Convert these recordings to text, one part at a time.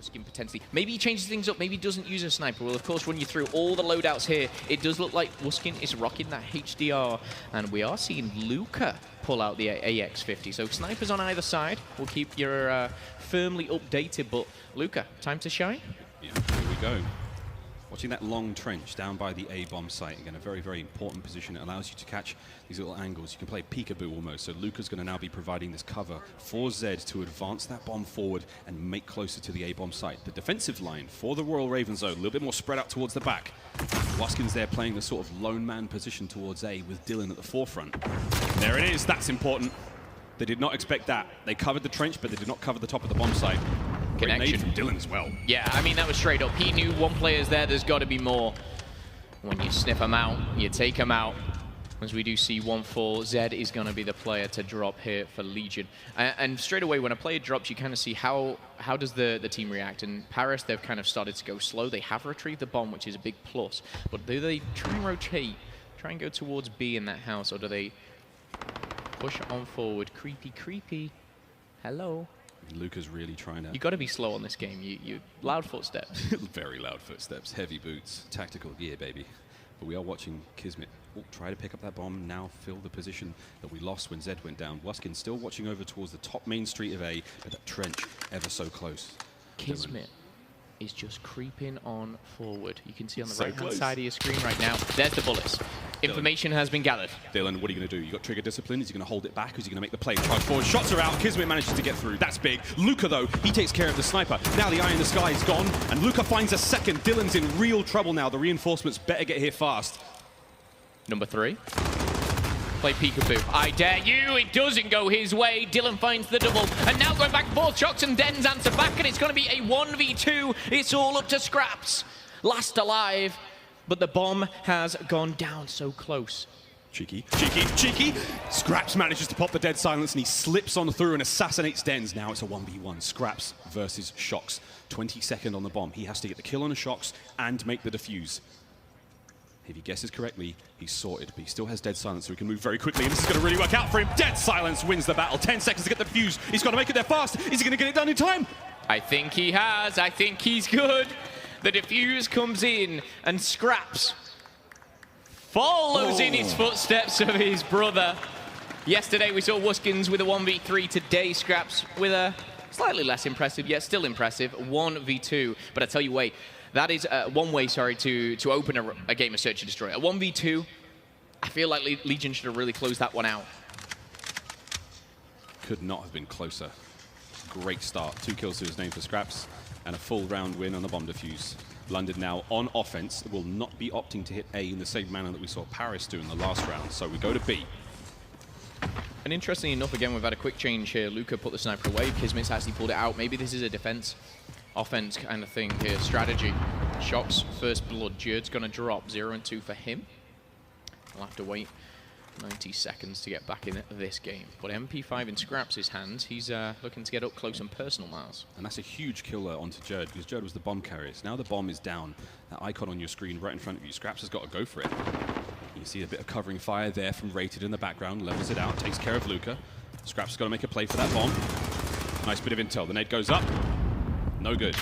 wuskin potentially. Maybe he changes things up, maybe he doesn't use a sniper. We'll of course run you through all the loadouts here. It does look like wuskin is rocking that HDR, and we are seeing Luca pull out the AX50. So snipers on either side. We'll keep you firmly updated, but Luca, time to shine? Yeah, here we go. Watching that long trench down by the A-bomb site. Again, a very, very important position. It allows you to catch these little angles. You can play peekaboo almost. So Luca's going to now be providing this cover for Zed to advance that bomb forward and make closer to the A-bomb site. The defensive line for the Royal Ravens, though, a little bit more spread out towards the back. Wuskin's there playing the sort of lone man position towards A with Dylan at the forefront. There it is. That's important. They did not expect that. They covered the trench, but they did not cover the top of the bomb site. Connection from Dylan as well. Yeah, I mean, that was straight up. He knew one player's there, there's got to be more. When you sniff him out, you take him out. As we do see 1-4, Zed is going to be the player to drop here for Legion. And straight away, when a player drops, you kind of see how does the team react. And Paris, they've kind of started to go slow. They have retrieved the bomb, which is a big plus. But do they try and rotate, try and go towards B in that house, or do they push on forward? Creepy, creepy. Hello. Luca's really trying to... You got to be slow on this game. You loud footsteps. Very loud footsteps, heavy boots, tactical gear, baby. But we are watching Kismet try to pick up that bomb, now fill the position that we lost when Zed went down. Wuskin still watching over towards the top main street of A, but that trench ever so close. Kismet is just creeping on forward. You can see on the So right-hand close. side of your screen right now. There's the bullets. Information has been gathered. Dylan, what are you going to do? You got trigger discipline. Is he going to hold it back? Is he going to make the play? Charge forward. Shots are out. Kismet manages to get through. That's big. Luca, though, he takes care of the sniper. Now the eye in the sky is gone, and Luca finds a second. Dylan's in real trouble now. The reinforcements better get here fast. Number 3. Play peekaboo. I dare you. It doesn't go his way. Dylan finds the double. And now going back and forth. Shocks and Dens answer back, and it's going to be a 1v2. It's all up to Scraps. Last alive. But the bomb has gone down so close. Cheeky, cheeky, cheeky. Scraps manages to pop the dead silence, and he slips on through and assassinates Dens. Now it's a 1v1. Scraps versus Shocks. 22nd on the bomb. He has to get the kill on the Shocks and make the defuse. If he guesses correctly, he's sorted, but he still has dead silence, so he can move very quickly, and this is going to really work out for him. Dead silence wins the battle. 10 seconds to get the fuse. He's got to make it there fast. Is he going to get it done in time? I think he has. I think he's good. The defuse comes in, and Scraps follows in his footsteps of his brother. Yesterday, we saw Wuskins with a 1v3. Today, Scraps with a slightly less impressive, yet still impressive, 1v2. But I tell you, wait. That is one way, sorry, to open a game of Search and Destroy. A 1v2, I feel like Legion should have really closed that one out. Could not have been closer. Great start. 2 kills to his name for Scraps, and a full round win on the bomb defuse. London now on offense will not be opting to hit A in the same manner that we saw Paris do in the last round, so we go to B. And interestingly enough, again, we've had a quick change here. Luca put the sniper away. Kismet's actually pulled it out. Maybe this is a defense offense kind of thing here, strategy. Shocks, first blood. Jerd's going to drop 0 and 2 for him. We'll have to wait 90 seconds to get back in this game. But MP5 in Scraps' hands, he's looking to get up close and personal, Miles. And that's a huge killer onto Jerd, because Jerd was the bomb carrier. So now the bomb is down. That icon on your screen right in front of you, Scraps has got to go for it. You see a bit of covering fire there from Rated in the background, levels it out, takes care of Luca. Scraps has got to make a play for that bomb. Nice bit of intel. The nade goes up. No good.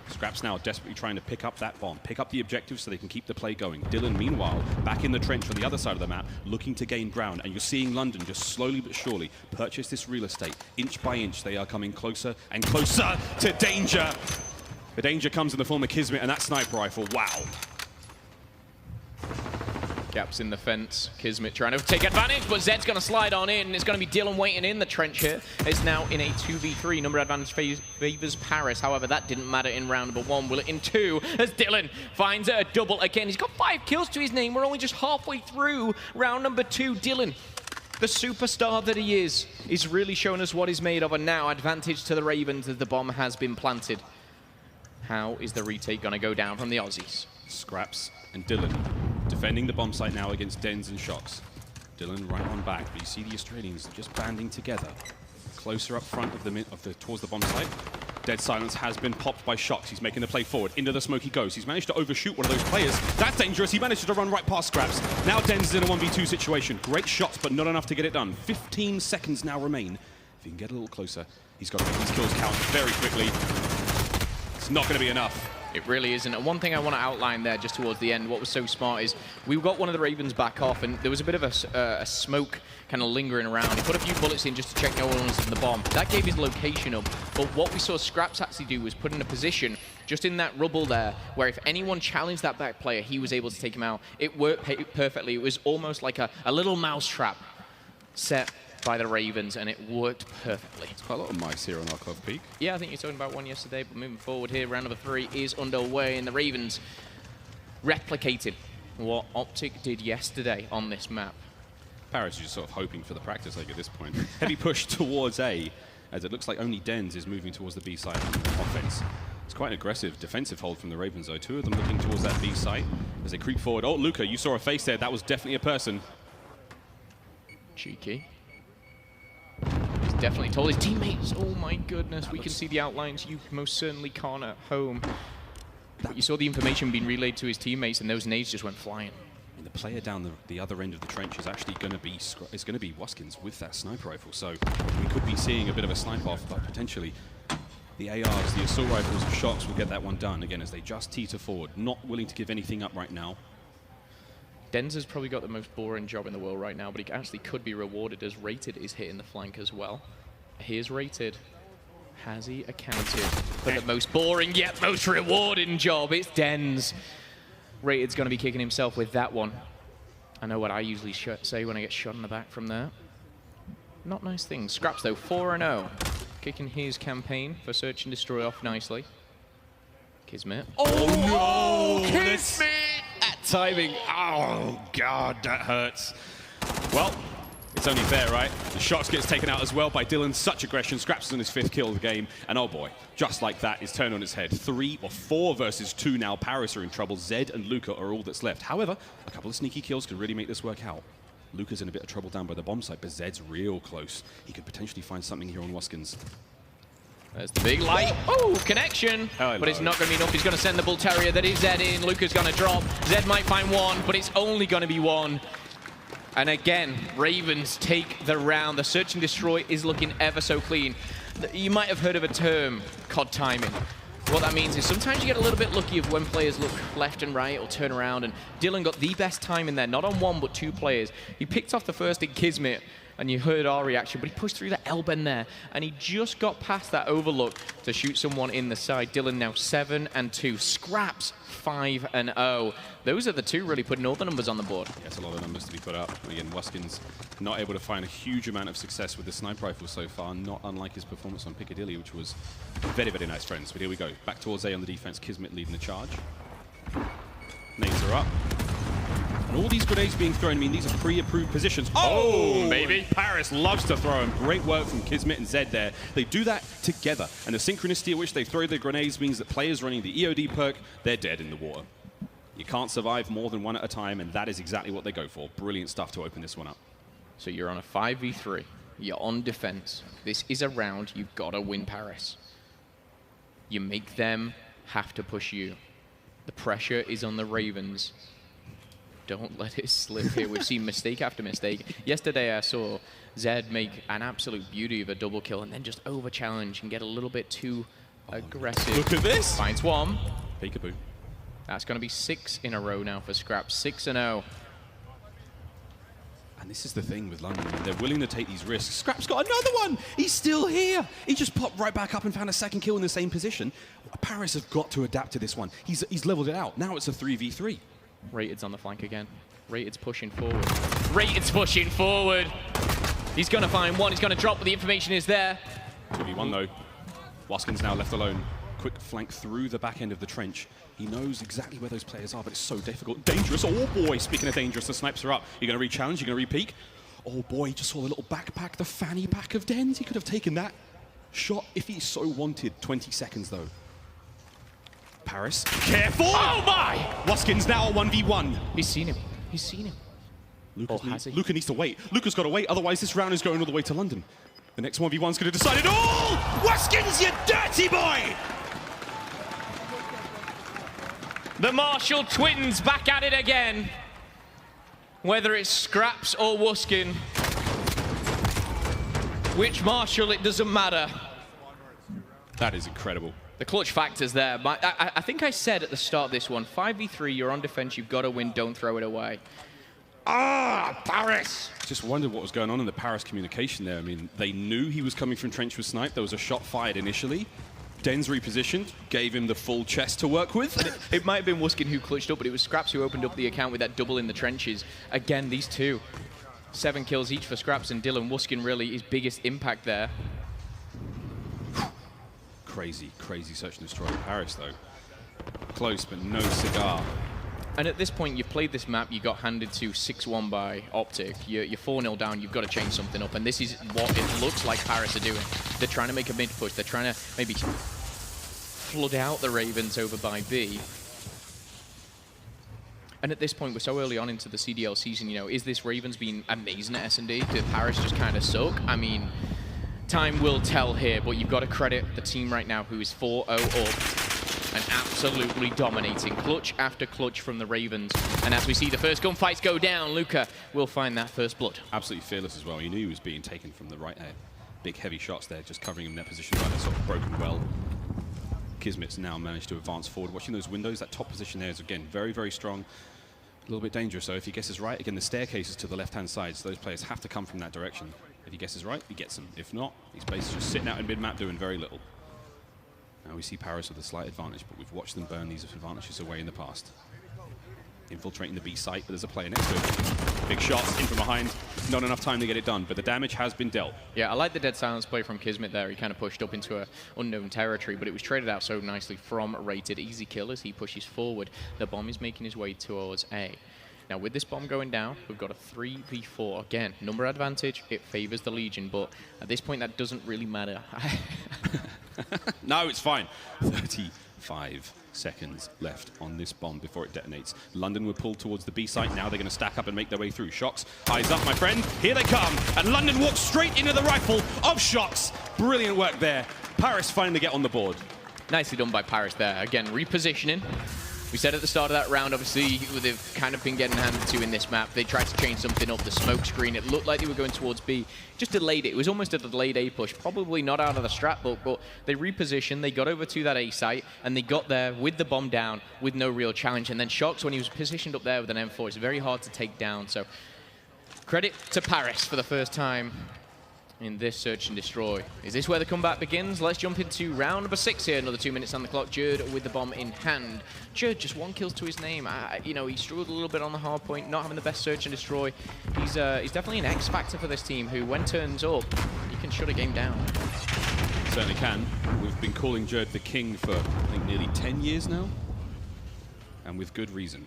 Scraps now desperately trying to pick up that bomb, pick up the objective so they can keep the play going. Dylan, meanwhile, back in the trench on the other side of the map, looking to gain ground. And you're seeing London just slowly but surely purchase this real estate. Inch by inch, they are coming closer and closer to danger. The danger comes in the form of Kismet and that sniper rifle. Wow. Gaps in the fence. Kismet trying to take advantage, but Zed's going to slide on in. It's going to be Dylan waiting in the trench here. It's now in a 2v3. Number advantage favors Paris. However, that didn't matter in round number 1. Will it in 2 as Dylan finds a double again. He's got 5 kills to his name. We're only just halfway through round number 2. Dylan, the superstar that he is really showing us what he's made of. And now advantage to the Ravens as the bomb has been planted. How is the retake going to go down from the Aussies? Scraps and Dylan defending the bomb site now against Dens and Shocks. Dylan right on back, but you see the Australians just banding together. Closer up front of towards the bomb site. Dead silence has been popped by Shocks. He's making the play forward. Into the smoke he goes. He's managed to overshoot one of those players. That's dangerous. He manages to run right past Scraps. Now Dens is in a 1v2 situation. Great shots, but not enough to get it done. 15 seconds now remain. If he can get a little closer, he's got to make these kills count very quickly. It's not going to be enough. It really isn't. And one thing I want to outline there just towards the end, what was so smart is we got one of the Ravens back off, and there was a bit of a smoke kind of lingering around. He put a few bullets in just to check no one was in the bomb. That gave his location up. But what we saw Scraps actually do was put in a position just in that rubble there where if anyone challenged that back player, he was able to take him out. It worked perfectly. It was almost like a little mousetrap set by the Ravens, and it worked perfectly. It's quite a lot of mice here on our Clove Peak. Yeah, I think you're talking about one yesterday, but moving forward here, round number 3 is underway, and the Ravens replicated what Optic did yesterday on this map. Paris is just sort of hoping for the practice leg at this point. Heavy push towards A, as it looks like only Dens is moving towards the B side on offense. It's quite an aggressive defensive hold from the Ravens, though. 2 of them looking towards that B site as they creep forward. Oh, Luca, you saw a face there. That was definitely a person. Cheeky. He's definitely told his teammates, oh my goodness, we can see the outlines, you most certainly can't at home. But you saw the information being relayed to his teammates, and those nades just went flying. And the player down the other end of the trench is actually going to be Waskins with that sniper rifle. So we could be seeing a bit of a snipe off, but potentially the ARs, the assault rifles of Shocks will get that one done again as they just teeter forward, not willing to give anything up right now. Denz has probably got the most boring job in the world right now, but he actually could be rewarded as Rated is hitting the flank as well. Here's Rated. Has he accounted for the most boring yet most rewarding job? It's Denz. Rated's going to be kicking himself with that one. I know what I usually say when I get shot in the back from there. Not nice things. Scraps, though, 4-0. Kicking his campaign for Search and Destroy off nicely. Kismet. Oh no! Kismet! That timing. Oh, God, that hurts. Well, it's only fair, right? The Shots gets taken out as well by Dylan. Such aggression. Scraps is on his 5th kill of the game. And oh boy, just like that, is turned on its head. 3 or 4 versus 2 now. Paris are in trouble. Zed and Luca are all that's left. However, a couple of sneaky kills could really make this work out. Luca's in a bit of trouble down by the bomb site, but Zed's real close. He could potentially find something here on Waskins. There's the big light. Oh, connection. But it's not going to be enough. He's going to send the Bull Terrier. That is Zed in. Luca's going to drop. Zed might find one, but it's only going to be one. And again, Ravens take the round. The Search and Destroy is looking ever so clean. You might have heard of a term, COD timing. What that means is sometimes you get a little bit lucky of when players look left and right or turn around, and Dylan got the best time in there, not on 1 but 2 players. He picked off the first in Kismet, and you heard our reaction, but he pushed through the L-bend there, and he just got past that overlook to shoot someone in the side. Dylan now 7-2. Scraps 5-0. Those are the 2 really putting all the numbers on the board. Yeah, it's a lot of numbers to be put up. Again, Waskins not able to find a huge amount of success with the sniper rifle so far, not unlike his performance on Piccadilly, which was very, very nice, friends. But here we go. Back towards A on the defense. Kismet leading the charge. Nades are up. And all these grenades being thrown, I mean, these are pre-approved positions. Oh, baby. Paris loves to throw them. Great work from Kismet and Zed there. They do that together. And the synchronicity at which they throw their grenades means that players running the EOD perk, they're dead in the water. You can't survive more than 1 at a time, and that is exactly what they go for. Brilliant stuff to open this one up. So you're on a 5v3. You're on defense. This is a round you've got to win, Paris. You make them have to push you. The pressure is on the Ravens. Don't let it slip here. We've seen mistake after mistake. Yesterday I saw Zed make an absolute beauty of a double kill and then just over-challenge and get a little bit too aggressive. Look at this! Finds one. Peekaboo. That's going to be 6 in a row now for Scraps. 6-0. And this is the thing with London. They're willing to take these risks. Scrap's got another one! He's still here! He just popped right back up and found a 2nd kill in the same position. Paris have got to adapt to this one. He's leveled it out. Now it's a 3v3. Rated's on the flank again. Rated's pushing forward. Rated's pushing forward. He's going to find one. He's going to drop, but the information is there. 2v1 though. Waskins now left alone. Quick flank through the back end of the trench. He knows exactly where those players are, but it's so difficult. Dangerous. Oh boy, speaking of dangerous, the snipes are up. You're going to re-challenge, you're going to re-peek. Oh boy, just saw the little backpack, the fanny pack of Dens. He could have taken that shot if he so wanted. 20 seconds though. Paris, careful! Oh my! Waskins now 1v1. He's seen him. He's seen him. Luca needs to wait. Luca's got to wait, otherwise this round is going all the way to London. The next 1v1's going to decide it all! Waskins, you dirty boy! The Marshall twins back at it again. Whether it's Scraps or Waskin. Which Marshall, it doesn't matter. That is incredible. The clutch factor's there. I think I said at the start of this one, 5v3, you're on defense, you've got to win, don't throw it away. Ah, Paris! Just wondered what was going on in the Paris communication there. I mean, they knew he was coming from trench with snipe. There was a shot fired initially. Den's repositioned, gave him the full chest to work with. It might have been Wuskin who clutched up, but it was Scraps who opened up the account with that double in the trenches. Again, these two. 7 kills each for Scraps and Dylan. Wuskin really his biggest impact there. Crazy, crazy search and destroy. Paris, though. Close, but no cigar. And at this point, you've played this map, you got handed to 6-1 by Optic. You're 4-0 down, you've got to change something up. And this is what it looks like Paris are doing. They're trying to make a mid-push. They're trying to maybe flood out the Ravens over by B. And at this point, we're so early on into the CDL season, you know, is this Ravens been amazing at SND? Did Paris just kind of suck? I mean, time will tell here, but you've got to credit the team right now who is 4-0 up. And absolutely dominating. Clutch after clutch from the Ravens. And as we see the first gunfights go down, Luca will find that first blood. Absolutely fearless as well. You knew he was being taken from the right. Big heavy shots there, just covering him in that position right there, sort of broken well. Kismet's now managed to advance forward. Watching those windows, that top position there is, again, very, very strong. A little bit dangerous, so if he guesses right, again, the staircase is to the left-hand side, so those players have to come from that direction. If he guesses right, he gets them. If not, he's basically just sitting out in mid-map doing very little. Now we see Paris with a slight advantage, but we've watched them burn these advantages away in the past. Infiltrating the B site, but there's a player next to him. Big shots in from behind. Not enough time to get it done, but the damage has been dealt. Yeah, I like the dead silence play from Kismet there. He kind of pushed up into an unknown territory, but it was traded out so nicely from Rated. Easy kill as he pushes forward. The bomb is making his way towards A. Now, with this bomb going down, we've got a 3v4. Again, number advantage, it favors the Legion, but at this point, that doesn't really matter. No, it's fine. 35 seconds left on this bomb before it detonates. London were pulled towards the B site. Now they're going to stack up and make their way through. Shox, eyes up, my friend. Here they come. And London walks straight into the rifle of Shox. Brilliant work there. Paris finally get on the board. Nicely done by Paris there. Again, repositioning. We said at the start of that round, obviously, they've kind of been getting handed to in this map. They tried to change something up, the smoke screen. It looked like they were going towards B. Just delayed it. It was almost a delayed A push. Probably not out of the strat book, but they repositioned. They got over to that A site, and they got there with the bomb down with no real challenge. And then Shox, when he was positioned up there with an M4, it's very hard to take down. So credit to Paris for the first time in this search and destroy. Is this where the comeback begins? Let's jump into round number 6 here. Another 2 minutes on the clock. Jerd with the bomb in hand. Jerd, just 1 kill to his name. You know, he struggled a little bit on the hard point, not having the best search and destroy. He's definitely an X factor for this team who, when turns up, he can shut a game down. Certainly can. We've been calling Jerd the king for, I think, nearly 10 years now. And with good reason.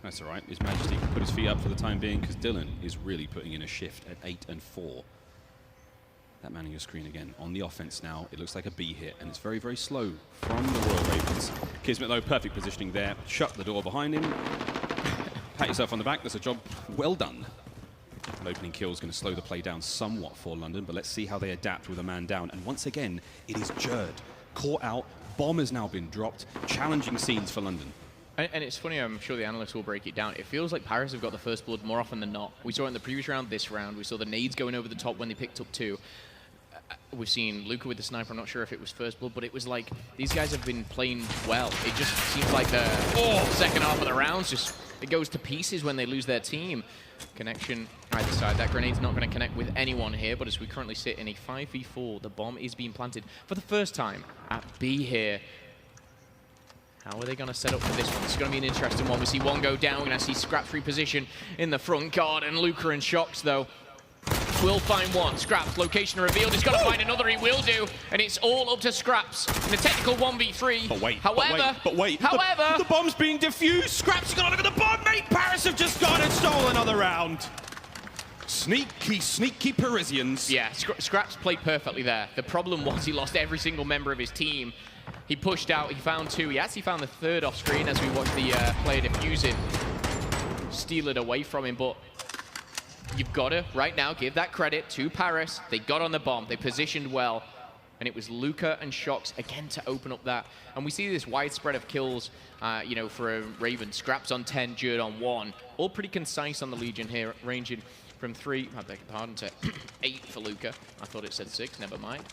That's all right. His Majesty can put his feet up for the time being because Dylan is really putting in a shift at 8 and 4. That man on your screen again. On the offense now, it looks like a B hit, and it's very, very slow from the Royal Ravens. Kismet, though, perfect positioning there. Shut the door behind him. Pat yourself on the back. That's a job well done. An opening kill is going to slow the play down somewhat for London, but let's see how they adapt with a man down. And once again, it is Jerd. Caught out. Bomb has now been dropped. Challenging scenes for London. And it's funny, I'm sure the analysts will break it down. It feels like Paris have got the first blood more often than not. We saw it in the previous round, this round. We saw the nades going over the top when they picked up 2. We've seen Luca with the sniper. I'm not sure if it was first blood, but it was like these guys have been playing well. It just seems like the second half of the rounds just it goes to pieces when they lose their team. Connection either side. That grenade's not going to connect with anyone here, but as we currently sit in a 5v4, the bomb is being planted for the first time at B here. How are they going to set up for this one? It's going to be an interesting one. We see one go down. We're going to see Scraps reposition in the front guard, and Luca and Shox, though, will find one. Scraps, location revealed. He's got to find another. He will do. And it's all up to Scraps in a technical 1v3. But wait, however, the bomb's being defused. Scraps, you got to look at the bomb, mate. Paris have just gone and stole another round. Sneaky, sneaky Parisians. Yeah, Scraps played perfectly there. The problem was he lost every single member of his team. He pushed out, he found 2. He actually found the 3rd off screen as we watched the player defuse it, steal it away from him. But you've got to, right now, give that credit to Paris. They got on the bomb, they positioned well, and it was Luca and Shox again to open up that. And we see this widespread of kills, you know, for a Raven. Scraps on 10, Jerd on 1. All pretty concise on the Legion here, ranging from 3. I beg your pardon, to 8 for Luca. I thought it said 6, never mind.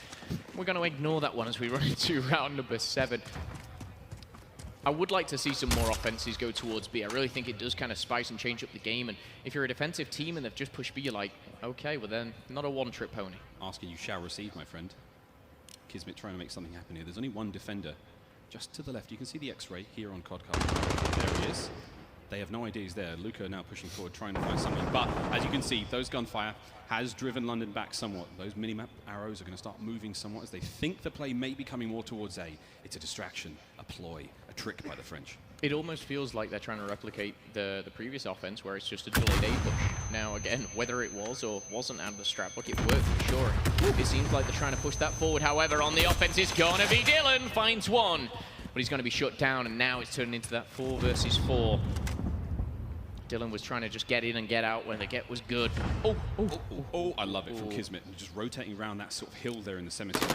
We're going to ignore that one as we run into round number 7. I would like to see some more offenses go towards B. I really think it does kind of spice and change up the game. And if you're a defensive team and they've just pushed B, you're like, okay, well then, not a one-trick pony. Asking you shall receive, my friend. Kismet trying to make something happen here. There's only one defender just to the left. You can see the X-ray here on COD card. There he is. They have no idea he's there. Luca now pushing forward, trying to find someone. But as you can see, those gunfire has driven London back somewhat. Those mini-map arrows are going to start moving somewhat as they think the play may be coming more towards A. It's a distraction, a ploy, a trick by the French. It almost feels like they're trying to replicate the previous offense where it's just a delayed A push. Now, again, whether it was or wasn't out of the strap, look, it worked for sure. It seems like they're trying to push that forward. However, on the offense, it's going to be Dylan. Finds one, but he's going to be shut down, and now it's turning into that 4 versus 4. Dylan was trying to just get in and get out when the get was good. Oh, I love it from Kismet. Just rotating around that sort of hill there in the cemetery.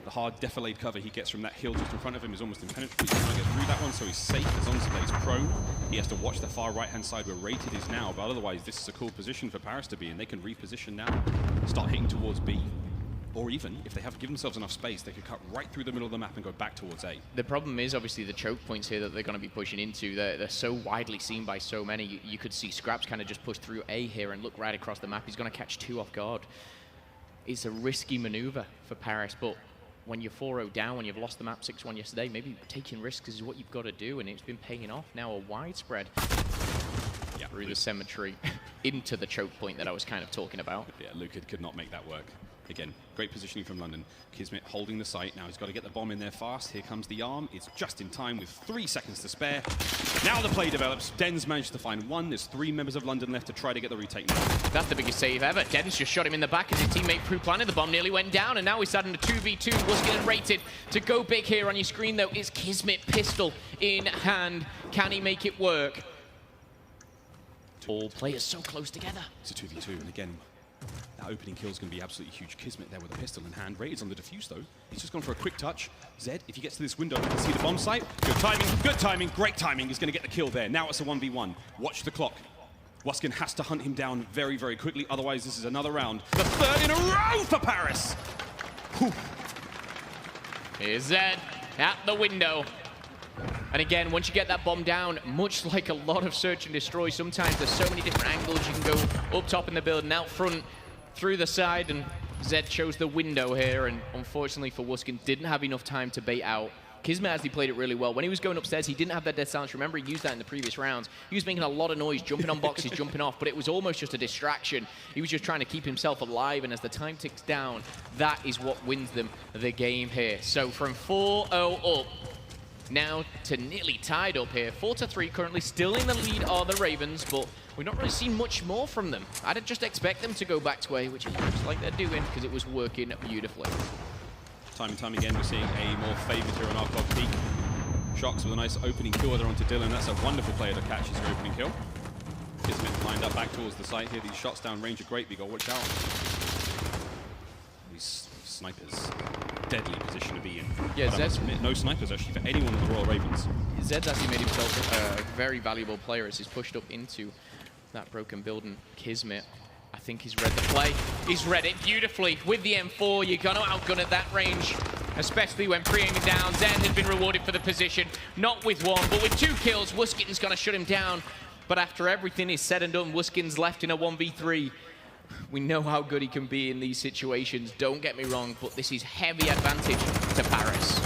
The hard defilade cover he gets from that hill just in front of him is almost impenetrable. He's trying to get through that one, so he's safe as long as he plays prone. He has to watch the far right-hand side where Rated is now, but otherwise this is a cool position for Paris to be in. They can reposition now, start hitting towards B. Or even, if they have to give themselves enough space, they could cut right through the middle of the map and go back towards A. The problem is, obviously, the choke points here that they're going to be pushing into. They're so widely seen by so many. You could see Scraps kind of just push through A here and look right across the map. He's going to catch 2 off guard. It's a risky maneuver for Paris, but when you're 4-0 down, when you've lost the map 6-1 yesterday, maybe taking risks is what you've got to do, and it's been paying off. Now a widespread through the cemetery into the choke point that I was kind of talking about. Yeah, Luca could not make that work. Again, great positioning from London. Kismet holding the site. Now he's got to get the bomb in there fast. Here comes the arm. It's just in time with 3 seconds to spare. Now the play develops. Den's managed to find 1. There's 3 members of London left to try to get the retake now. That's the biggest save ever. Den's just shot him in the back as his teammate pre-planted. The bomb nearly went down, and now he's starting a 2v2. Wuskin and Rated to go big here on your screen, though, is Kismet pistol in hand. Can he make it work? All players so close together. It's a 2v2, and again, that opening kill is going to be absolutely huge. Kismet there with a pistol in hand. Rated's on the defuse, though. He's just gone for a quick touch. Zed, if he gets to this window, you can see the bomb site. Good timing, great timing. He's going to get the kill there. Now it's a 1v1. Watch the clock. Wuskin has to hunt him down very, very quickly. Otherwise, this is another round. The 3rd in a row for Paris. Whew. Here's Zed at the window. And again, once you get that bomb down, much like a lot of search and destroy, sometimes there's so many different angles. You can go up top in the building, out front, through the side, and Zed chose the window here, and unfortunately for Wuskin, didn't have enough time to bait out. Kismet actually played it really well. When he was going upstairs, he didn't have that dead silence. Remember, he used that in the previous rounds. He was making a lot of noise, jumping on boxes, jumping off, but it was almost just a distraction. He was just trying to keep himself alive, and as the time ticks down, that is what wins them the game here. So from 4-0 up, now to nearly tied up here. 4-3, currently still in the lead are the Ravens, but we've not really seen much more from them. I'd just expect them to go back to A, which it looks like they're doing because it was working beautifully. Time and time again, we're seeing A more favored here on our clock peak. Shocks with a nice opening kill there onto Dylan. That's a wonderful player to catch his opening kill. Kismet lined up back towards the site here. These shots down range are great, but you got to watch out. These snipers. Deadly position to be in. Yeah, Zed's no snipers actually for anyone in the Royal Ravens. Zed's actually made himself a very valuable player as he's pushed up into that broken building. Kismet, I think he's read the play. He's read it beautifully. With the M4, you're going to outgun at that range, especially when pre-aiming down. Zed has been rewarded for the position, not with 1, but with 2 kills. Wuskin's going to shut him down. But after everything is said and done, Wuskin's left in a 1v3. We know how good he can be in these situations, don't get me wrong, but this is heavy advantage to Paris.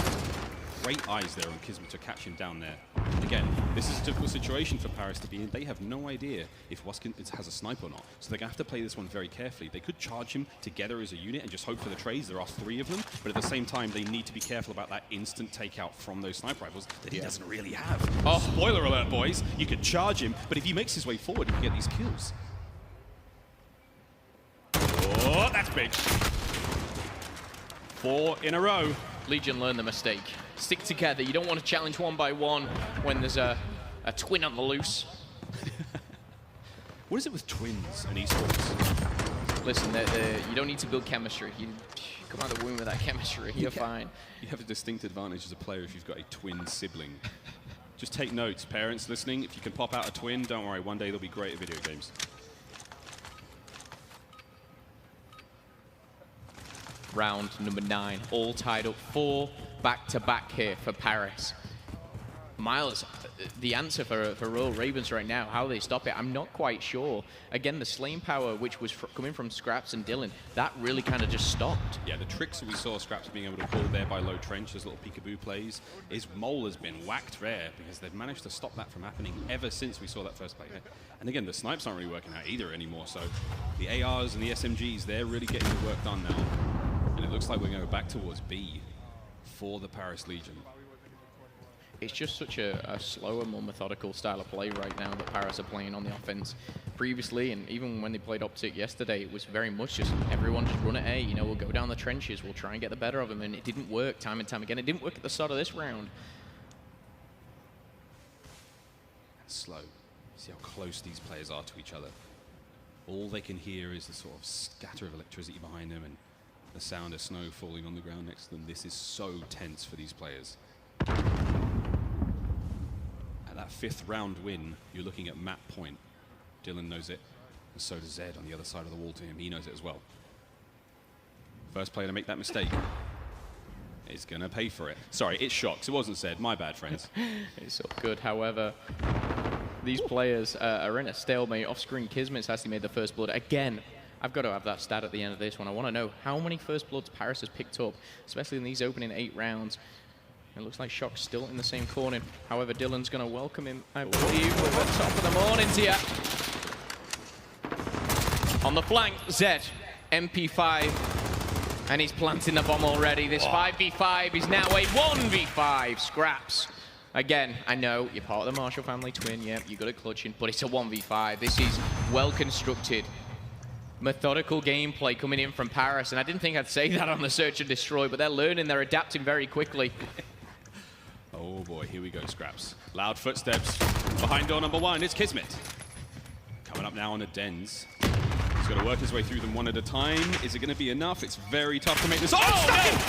Great eyes there on Kismet to catch him down there. Again, this is a difficult situation for Paris to be in. They have no idea if Wuskin has a sniper or not, so they're going to have to play this one very carefully. They could charge him together as a unit and just hope for the trades. There are 3 of them, but at the same time, they need to be careful about that instant takeout from those sniper rifles that he doesn't really have. Oh, spoiler alert, boys. You could charge him, but if he makes his way forward, he can get these kills. Oh, that's big. 4 in a row. Legion learned the mistake. Stick together. You don't want to challenge 1 by 1 when there's a twin on the loose. What is it with twins and esports? Listen, you don't need to build chemistry. You come out of the womb with that chemistry. You're fine. You have a distinct advantage as a player if you've got a twin sibling. Just take notes, parents listening. If you can pop out a twin, don't worry. One day they'll be great at video games. round number 9. All tied up 4 back-to-back here for Paris. Miles, the answer for Royal Ravens right now, how they stop it, I'm not quite sure. Again, the slaying power, which was coming from Scraps and Dylan, that really kind of just stopped. Yeah, the tricks that we saw Scraps being able to pull there by low trench, as little peekaboo plays, is Mole has been whacked there because they've managed to stop that from happening ever since we saw that first play. And again, the snipes aren't really working out either anymore, so the ARs and the SMGs, they're really getting the work done now. And it looks like we're going to go back towards B for the Paris Legion. It's just such a slower, more methodical style of play right now that Paris are playing on the offense. Previously, and even when they played Optic yesterday, it was very much just everyone just run at A. You know, we'll go down the trenches, we'll try and get the better of them, and it didn't work time and time again. It didn't work at the start of this round. Slow. See how close these players are to each other. All they can hear is the sort of scatter of electricity behind them and the sound of snow falling on the ground next to them. This is so tense for these players. At that 5th round win, you're looking at map point. Dylan knows it, and so does Zed on the other side of the wall to him. He knows it as well. First player to make that mistake is going to pay for it. Sorry, it's Shocks. It wasn't Zed. My bad, friends. It's all good. However, these players are in a stalemate. Off-screen, Kismet's actually made the first blood. Again, I've got to have that stat at the end of this one. I want to know how many first bloods Paris has picked up, especially in these opening 8 rounds. It looks like Shock's still in the same corner. However, Dylan's going to welcome him, I believe, at the top of the mornings here. On the flank, Zed, MP5, and he's planting the bomb already. This 5v5 is now a 1v5. Scraps. Again, I know you're part of the Marshall family twin, yeah, you got it clutching, but it's a 1v5. This is well-constructed, methodical gameplay coming in from Paris, and I didn't think I'd say that on the Search and Destroy, but they're learning, they're adapting very quickly. Oh boy, here we go, Scraps. Loud footsteps behind door number 1. It's Kismet. Coming up now on a Dens. He's got to work his way through them one at a time. Is it going to be enough? It's very tough to make this. Oh,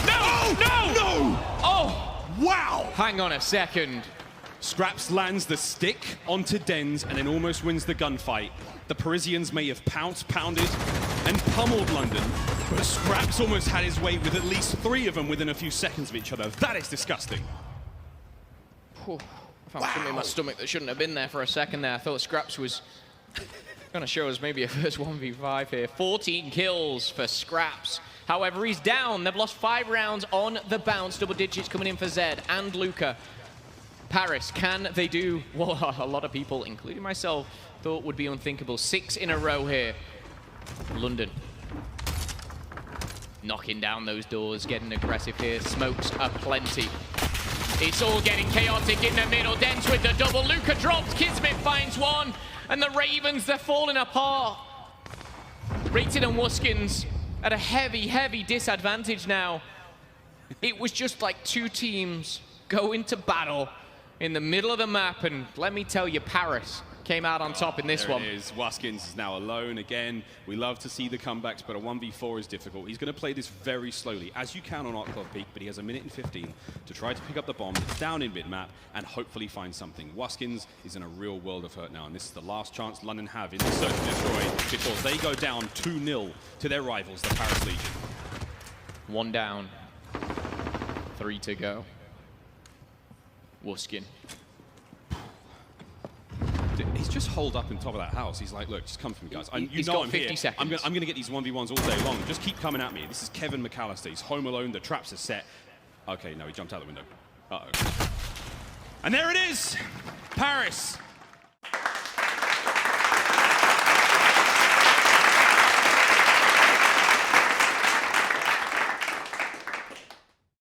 no! Oh! Wow! Hang on a second. Scraps lands the stick onto Dens and then almost wins the gunfight. The Parisians may have pounced, pounded, and pummeled London, but Scraps almost had his way with at least 3 of them within a few seconds of each other. That is disgusting. I found something in my stomach that shouldn't have been there for a second there. I thought Scraps was going to show us maybe a first 1v5 here. 14 kills for Scraps. However, he's down. They've lost 5 rounds on the bounce. Double digits coming in for Zed and Luca. Paris, can they do what a lot of people, including myself, thought would be unthinkable? 6 in a row here. London. Knocking down those doors, getting aggressive here. Smokes aplenty. It's all getting chaotic in the middle. Dens with the double. Luca drops. Kismet finds one. And the Ravens, they're falling apart. Rated and Wuskins at a heavy, heavy disadvantage now. It was just like 2 teams go into battle in the middle of the map. And let me tell you, Paris came out on top in this one. There it is. Wuskins is now alone again. We love to see the comebacks, but a 1v4 is difficult. He's going to play this very slowly, as you can on Arc Peak, but he has a minute and 15 to try to pick up the bomb that's down in mid-map and hopefully find something. Wuskins is in a real world of hurt now, and this is the last chance London have in the Search and Destroy before they go down 2-0 to their rivals, the Paris Legion. 1 down, 3 to go. Wuskin. He's just holed up on top of that house. He's like, look, just come for me, guys. He's got 50 seconds. I'm going to get these 1v1s all day long. Just keep coming at me. This is Kevin McAllister. He's home alone. The traps are set. Okay, no, he jumped out the window. Uh-oh. And there it is. Paris